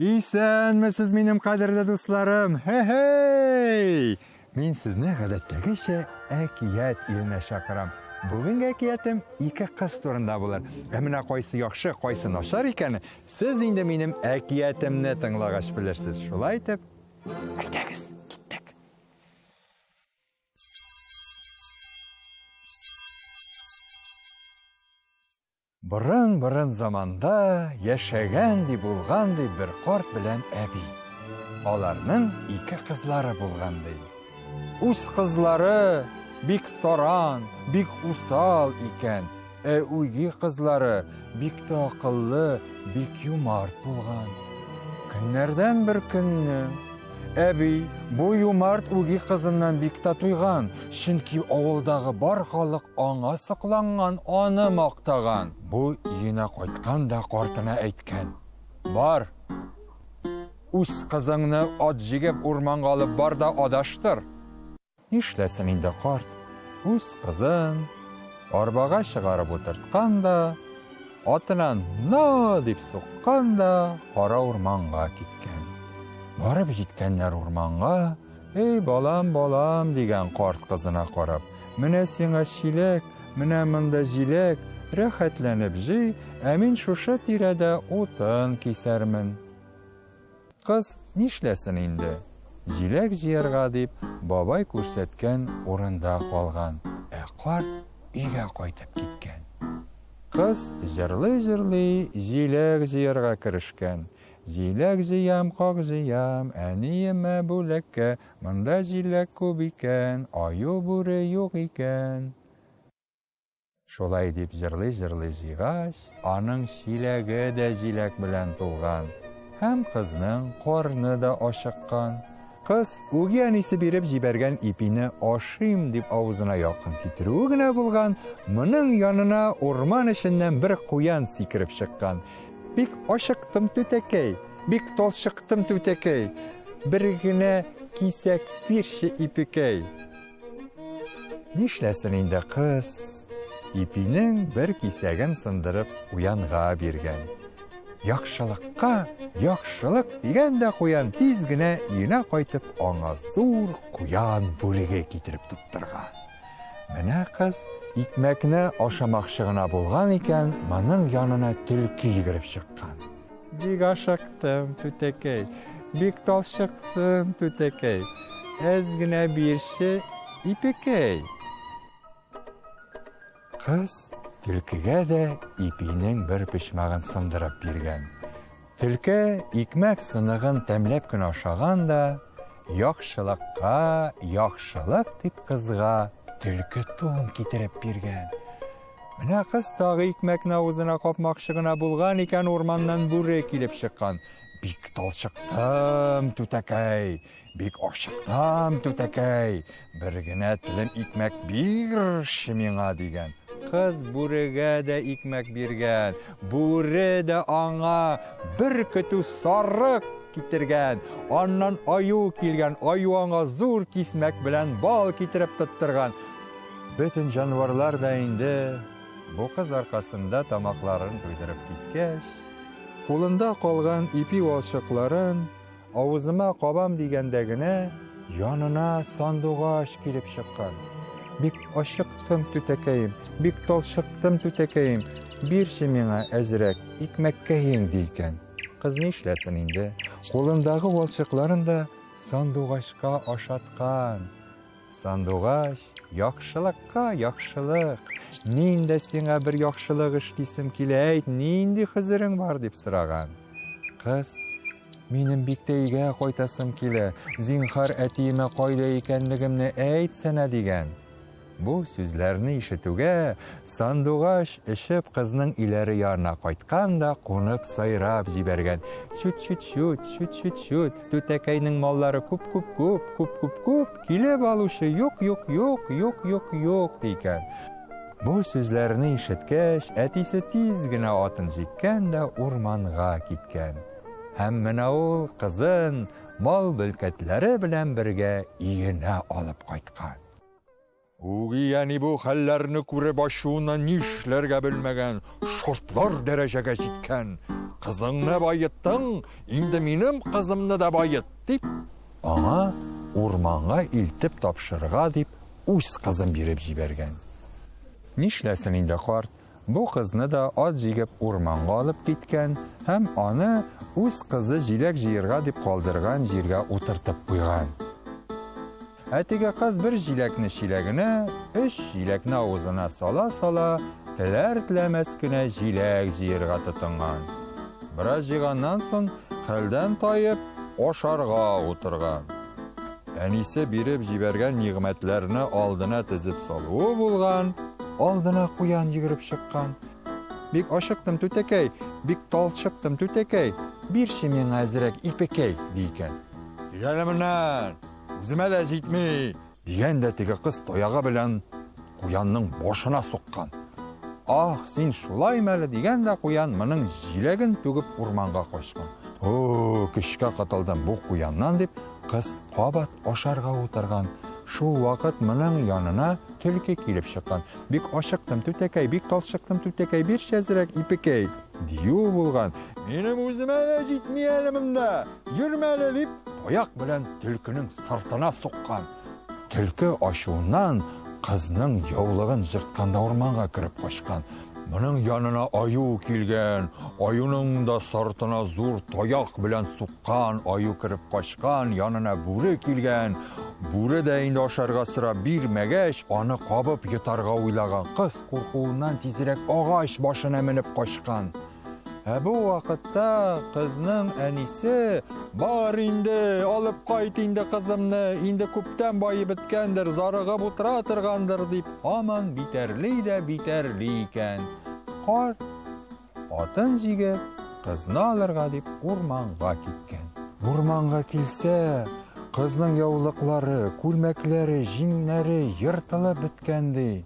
Исәнмесез минем кадерле дусларым? Хей! Мин сезне гадәттәгечә әкият иленә чакырам. Бүгенге әкиятем ике кыз турында булыр. Менә кайсы яхшы, кайсы начар икәнен сез инде минем әкиятемне тыңлагач белерсез. Шулай итеп, әйдәгез, киттек. Борын заманда яшәгән булган бер карт белән әби. Аларның ике кызлары булган ди. Үз кызлары бик саран, бик усал икән. Үги кызлары бик тә акыллы, бик юмарт булган. Көннәрдән бер көнне әби бу юмарт үги кызыннан бик тә туйган, чөнки авылдагы бар халык аңа сокланган, аны мактаган. Бу өенә кайтканда картына әйткән: "Бар, үз кызыңны ат җигеп урманга алып бар да адаштыр." Нишләсен инде карт? Үз кызын арбага чыгарып утырткан да, атынан "на" дип суккан да, кара урманга киткән. Барып җиткәннәр урманга, "Эй, балам, балам" дигән карт кызына карап, "Менә сиңа чиләк, менә монда җиләк, рәхәтләнеп җый, мин шушы тирәдә утын кисәрмен." Кыз нишләсен инде? Җиләк җыярга дип бабай күрсәткән урында калган. Карт өйгә кайтып киткән. Кыз җырлый-җырлый җиләк җыярга керешкән. Җиләк җыям, как җыям, әниемә бүләккә, монда җиләк күп икән, аю бүре юк икән. Шулай дип җырлый-җырлый җыйгач, аның чиләге дә җиләк белән тулган, һәм кызның карны да ачыккан. Кыз үги әнисе биреп җибәргән ипине ашыйм дип авызына якын китерүе генә булган, моның янына урман эченнән бер куян сикереп чыккан. Бик ашыктым түтәкәй, бик талчыктым түтәкәй, бер генә кисәк бирче ипекәй. Нишләсен инде кыз? Ипинең бер кисәген сындырып куянга биргән. Яхшылыкка яхшылык дигән дә куян тиз генә өенә кайтып аңа зур куян бүлеге китереп тоттырган. Менә кыз икмәкне ашамакчы гына булган икән, моның янына төлке йөгереп чыккан. "Бик ашыктым түтәкәй, бик талчыктым түтәкәй, әз генә бирче ипекәй." Кыз төлкегә дә ипинең бер почмагын сындырып биргән. Төлке икмәк сыныгын тәмләп кенә ашаган да, яхшылыкка яхшылык дип кызга төлке туын китереп биргән. Менә кыз тагы икмәкне авызына капмакчы гына булган икән, урманнан бүре килеп чыккан. "Бик талчыктым түтәкәй, бик ашыктым түтәкәй, бер генә телем икмәк бирче миңа" дигән. Кыз бүрегә дә икмәк биргән. Бүре дә аңа бер көтү сарык китергән. Аннан аю килгән. Аю аңа зур кисмәк белән бал китереп тоттырган. Бөтен җанварлар да инде бу кыз аркасында тамакларын туйдырып киткәч, кулында калган ипи валчыкларын авызыма кабам дигәндә генә янына сандугач килеп чыккан. "Бик ашыктым түтәкәем, бик талчыктым түтәкәем, бирче миңа әзрәк икмәккәең" дигән. Кыз нишләсен инде? Кулындагы валчыкларын да сандугачка ашаткан. Сандугач яхшылыкка яхшылык. "Мин дә сиңа бер яхшылык эшлисем килә, әйт, нинди хәзерең бар" дип сораган. Кыз: "Минем бик тә өйгә кайтасым килә, зинһар әтиемә кайда икәнлегемне әйтсәнә" дигән. Бу сүзләрне ишетүгә сандугач эшеп кызның иләре янына кайткан да кунып сайрап җибәргән. "Чут-чут-чут, түтәкәйнең маллары күп, килеп алучы юк" дигән. Бу сүзләрне ишеткәч, әтисе тиз генә атын җиккән дә урманга киткән. Һәм менә ул кызын мал бөлкәтләре белән бергә өенә алып кайткан. Үги әни бу хәлләрне күреп ачуыннан нишләргә белмәгән, шартлар дәрәҗәгә җиткән. Кызыңны байыттың, инде минем кызымны да байыт, дип, аңа урманга илтеп тапшырырга дип, үз кызын биреп җибәргән. Нишләсен инде карт, бу кызны да ат җигеп урманга алып киткән һәм аны үз кызы җиләк җыярга дип калдырган җиргә утыртып куйган. Теге кыз бер җиләкне чиләгенә, 3 җиләкне авызына сала-сала, теләр-теләмәс кенә җиләк җыярга тотынган. Бераз җыйганнан соң, хәлдән таеп, ашарга утырган. Әнисе биреп җибәргән нигъмәтләрне алдына тезеп салуы булган, алдына куян йөгереп чыккан. Бик ашыктым, түтәкәй, бик талчыктым, түтәкәй, бирче миңа әзрәк ипекәй, дигән. Килә менән, үземә дә җитми, дигән дә теге кыз таягы белән куянның башына суккан. Ах, син шулай мәле, дигән дә куян моның җиләген түгеп урманга качкан. О, көчкә катылдым бу куяннан дип, кыз кабат ашарга утырган. Шул вакыт моның янына төлке килеп чыккан. Бик ашыктым, түтәкәй, бик талчыктым, түтәкәй, бирче әзрәк ипекәй, дию булган. Минем үземә дә җитми әле монда, йөрмә әле, дип, таяк белән төлкенең сыртына суккан. Төлке ачуыннан кызның яулыгын җыртканда урманга кереп качкан. Моның янына аю килгән, аюның да сыртына зур таяк белән суккан, аю кереп качкан, янына бүре килгән. Бүре дә инде ашарга сорап бирмәгәч, аны кабып йотарга уйлаган кыз куркуыннан тизрәк агач башына менеп качкан. Бу вакытта кызның әнисе, бар инде, алып кайт инде кызымны, инде күптән байып беткәндер, зарыгып утыра торгандыр, дип, һаман битәрли дә битәрли икән. Карт атын җигеп, кызны алырга дип урманга киткән. Урманга килсә, кызның яулыклары, күлмәкләре, җиңнәре йыртылып беткәнди.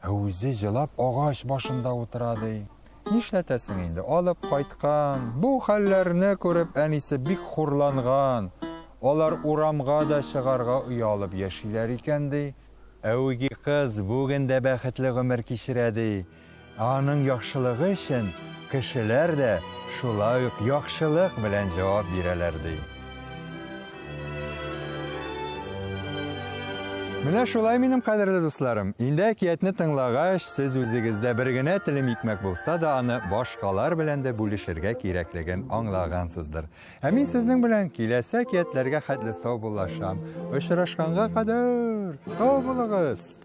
Үзе җылап агач башында утыра ди. Нишләтәсең инде, алып кайткан. Бу хәлләрне күреп әнисе бик хурланган. Алар урамга да чыгарга уялып яшиләр икән ди. Әүги кыз бүген дә бәхетле гомер кичерә ди. Аның яхшылыгы өчен кешеләр дә шулай ук яхшылык белән җавап бирәләр ди. Менә шулай, минем кадерле дусларым. Инде әкиятне тыңлагач, сез үзегездә бер генә телем икмәк булса да, аны башкалар белән дә бүлешергә кирәклеген аңлагансыздыр. Мин сезнең белән киләсе әкиятләргә хәтле сау булашам. Очрашканга кадәр сау булыгыз.